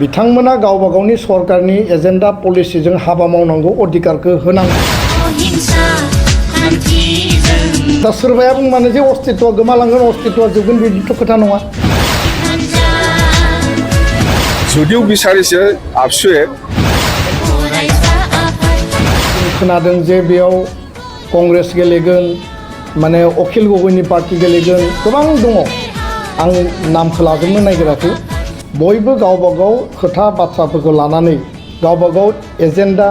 बिथांमोना गावबा गावनि सरकारनि एजेन्डा पलिसिजों हाबा मावनांगौ अधिकारखौ होनांगौ। दा सोरबाया बुंबानो जे अस्तित्वआ गोमालांगोन अस्तित्वआ जोबगोन बिदिथ' खोथा नङा। যদিও বিচাৰিছে আপচুৱে खोनादों जे बेयाव कंग्रेस गेलेगोन माने अखिल गगैनि पार्टी गेलेगोन गोबां दङ आं नामखौ लाजोबनो नागिराखै बयबो गावबा गाव खोथा बाथ्राफोरखौ लानानै गावबा गाव एजेन्डा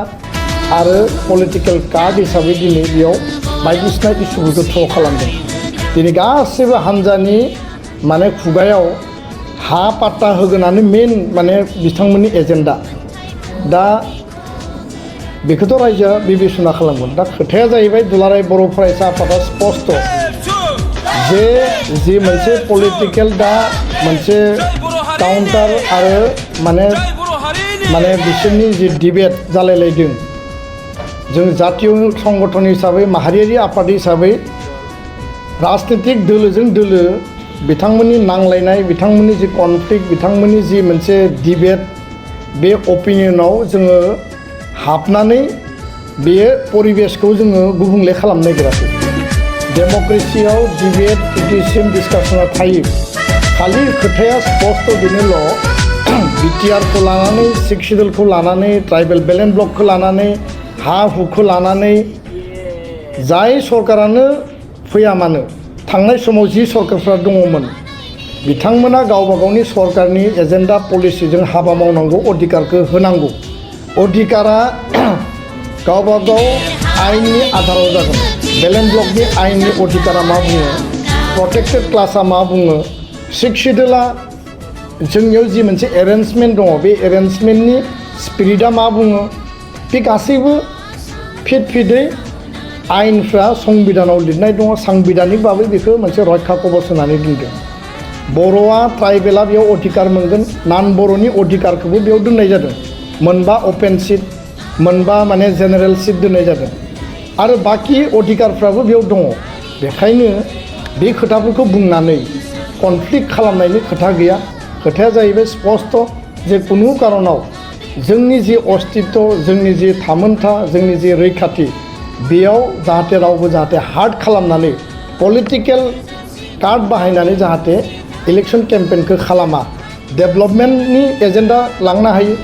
आरो पलिटिकेल कार्ड हिसाबै दिनै बेयाव बायदिसिना इस्युफोरखौ थ्र' खालामदों। दिनै गासैबो हान्जानि माने खुगायाव हा पाट्टा होगोनानो मेन माने बिथांमोननि एजेन्डा। दा बेखौथ' रायजोआ बिबेचना खालामगोन। दा खोथाया जाहैबाय दुलाराय बर' फरायसा आफादा स्पष्ट जे जि मोनसे पलिटिकेल दा मोनसे काउन्टार आरो माने बिसोरनि जि डिबेट जालायलायदों जों जातीय संगठन हिसाबै माहारियारि आफाद हिसाबै राजनीतिक दोलोजों दोलो बिथांमोननि नांलायनाय बिथांमोननि जि कनफ्लिक्ट बिथांमोननि जि मोनसे डिबेट बे अपिनियनाव जोङो हाबनानै बेयो परिबेसखौ जोङो गुबुंले खालामनो नागिराखै। डेम'क्रेसियाव डिबेट क्रिटिसिजम डिसकासना थायो खालि खोथाया स्पष्ट बेनोल' बिटिआरखौ लानानै सिक्स शिड्युलखौ लानानै ट्राइबेल बेलेन्स ब्लकखौ लानानै हा हुखौ लानानै जाय सरकारानो फैया मानो थांनाय समाव जि सरकारफ्रा दङमोन बिथांमोना गावबा गावनि सरकारनि एजेन्डा पलिसिजों हाबा मावनांगौ अधिकारखौ होनांगौ। अधिकारा गावबा गाव आयेननि आधाराव जागोन। बेलेन्स ब्लकनि आयेननि अधिकारा मा बुङो प्रटेक्टेड क्लासा मा बुङो सिक्स शिड्युला जोंनियाव जि मोनसे एरेन्जमेन्ट दङ बे एरेन्जमेन्टनि स्पिरिटआ मा बुङो बे गासैबो फिदै आयेनफ्रा संबिधानाव लिरनाय दङ सांबिधानिक भाबै बेखौ मोनसे रैखा कवच होनानै दोनदों। बर'आ ट्राइबेला बेयाव अधिकार मोनगोन नान बर'नि अधिकारखौबो बेयाव दोननाय जादों। मोनबा अपेन सिट मोनबा माने जेनेरेल सिट दोननाय जादों आरो बाखि अधिकारफ्राबो बेयाव दङ। बेखायनो बे खोथाफोरखौ बुंनानै कनफ्लिक्ट खालामनायनि खोथा गैया। खोथाया जाहैबाय स्पष्ट जे कुनु कारनाव जोंनि जि अस्तित्व जोंनि जि थामोनथा जोंनि जि रैखाथि बेयाव जाहाथे रावबो जाहाथे हार्ड खालामनानै पलिटिकेल कार्ड बाहायनानै जाहाथे इलेक्शन केम्पेनखौ खालामा। डेभेलपमेन्टनि एजेन्डा लांनो हायो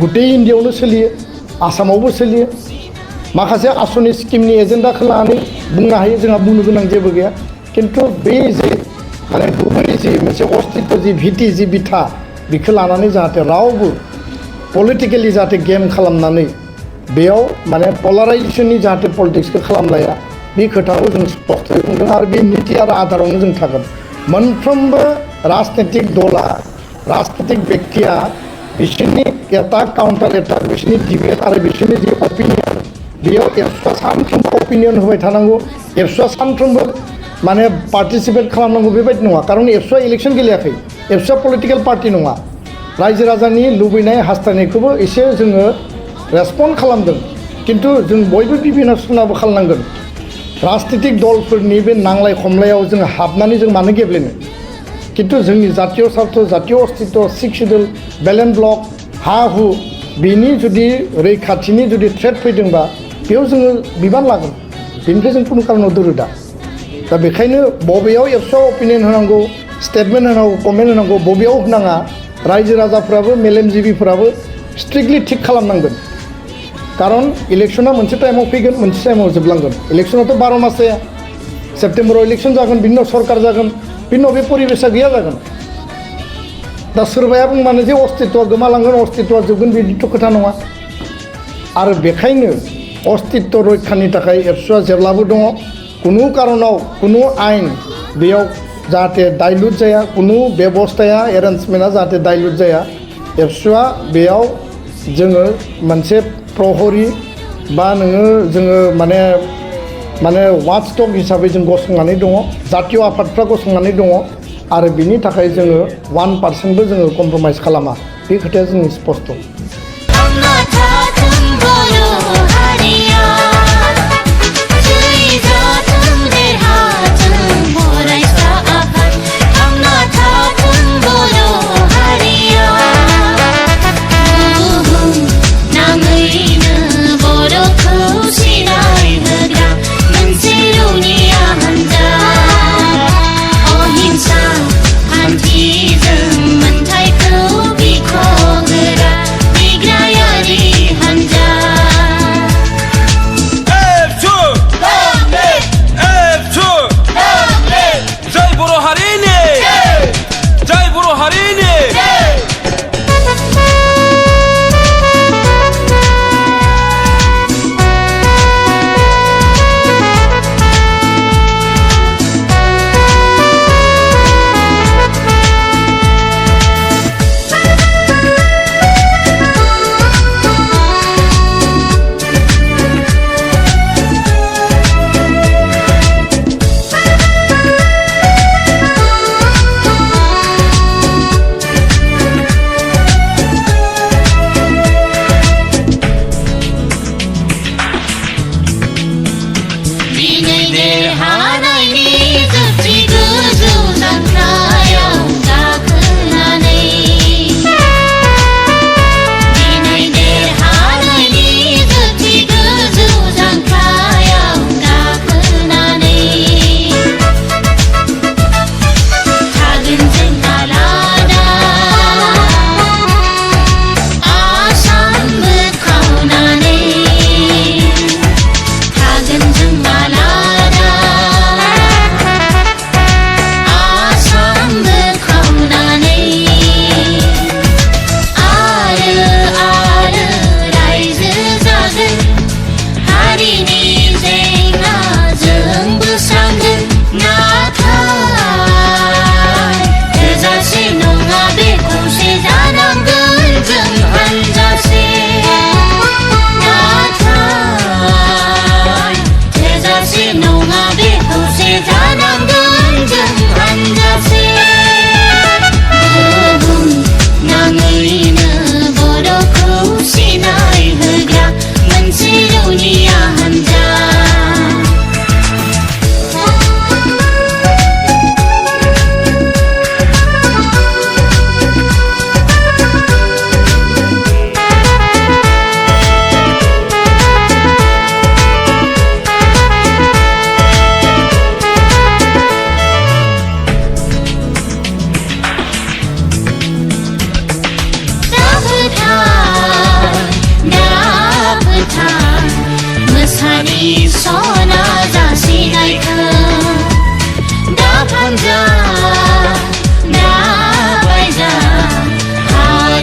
गुटेइ इन्डियायावनो सोलियो आसामावबो सोलियो माखासे आसनि स्किमनि एजेन्डाखौ लानानै बुंनो हायो जोंहा बुंनो गोनां जेबो गैया। खिन्थु बे जे माने गुबै जि मोनसे अस्तित्व जि भिटि जि बिथा बेखौ लानानै जाहाथे रावबो पलिटिकेलि जाहाथे गेम खालामनानै बेयाव माने पलाराइजेसननि जाहाथे पलिटिक्सखौ खालामलाया बे खोथाखौ जों स्पष्टयै बुंदों आरो बे नीति आरो आधारावनो जों थागोन। मोनफ्रोमबो राजनीतिक दला राजनीतिक व्यक्तिया बिसोरनि एटाक काउन्टार एटाक बिसोरनि डिबेट आरो बिसोरनि जि अपिनियन बेयाव एबसुआ सानफ्रोमबो अपिनियन होबाय थानांगौ एबसुआ सानफ्रोमबो माने पार्टिसिपेट खालामनांगौ बेबायदि नङा। खारन एबसुआ इलेक्शन गेलेयाखै एबसुआ पलिटिकेल पार्टि नङा। रायजो राजानि लुबैनाय हास्थायनायखौबो एसे जोङो रेसपन्ड खालामदों खिन्थु जों बयबो बिबेचनाबो खालामनांगोन। राजनीतिक दलफोरनि बे नांलाय खमलायाव जों हाबनानै जों मानो गेब्लेनो खिन्थु जोंनि जातीय स्वार्थ जातीय अस्तित्व सिक्स शिड्युल बेलेन्स ब्लक हा हु बिनि जुदि रैखाथिनि जुदि थ्रेट फैदोंबा बेयाव जोङो बिबान लागोन बेनिफ्राय जों खुनु कारनाव दोरोदा। दा बेखायनो बबेयाव एबसुआ अपिनियन होनांगौ स्टेटमेन्ट होनांगौ कमेन्ट होनांगौ बबेयाव होनाङा रायजो राजाफ्राबो मेलेमजिबिफोराबो स्ट्रिक्टलि थिग खालामनांगोन। कारन इलेक्शना मोनसे टाइमाव फैगोन मोनसे टाइमाव जोबलांगोन। इलेक्शनाथ' 12 मास जाया सेप्टेम्बराव इलेक्शन जागोन बिनि उनाव सरकार जागोन बिनि उनाव बे परिबेसा गैया जागोन। दा सोरबाया बुंबानो जे अस्तित्वआ गोमालांगोन अस्तित्वआ जोबगोन बिदिथ' खोथा नङा। आरो बेखायनो अस्तित्व रैखानि थाखाय एबसुआ जेब्लाबो दङ। कुनु कारनाव कुनु आयेन बेयाव जाहाथे डाइल्युट जाया कुनु बेबस्थाया एरेन्जमेन्टआ जाहाथे डाइल्युट जाया एबसुआ बेयाव जोङो मोनसे प्रहरी बा जोङो माने वाचडग हिसाबै जों गसंनानै दङ जातीय आफादफ्रा गसंनानै दङ आरो बिनि थाखाय जोङो 1% जोङो कमप्रमाइज खालामा बे खोथाया जोंनि स्पष्ट।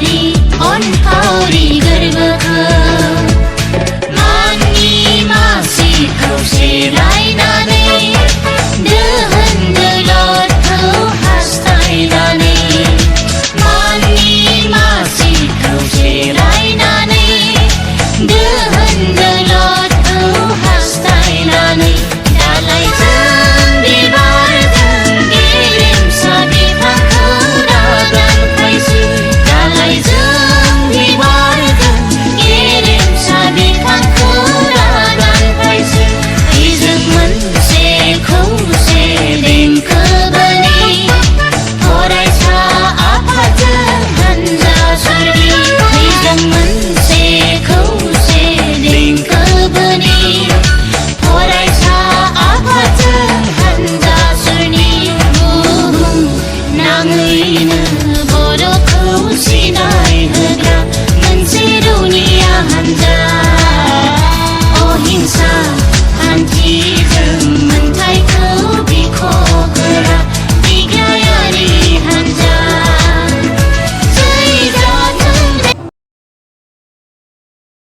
हरि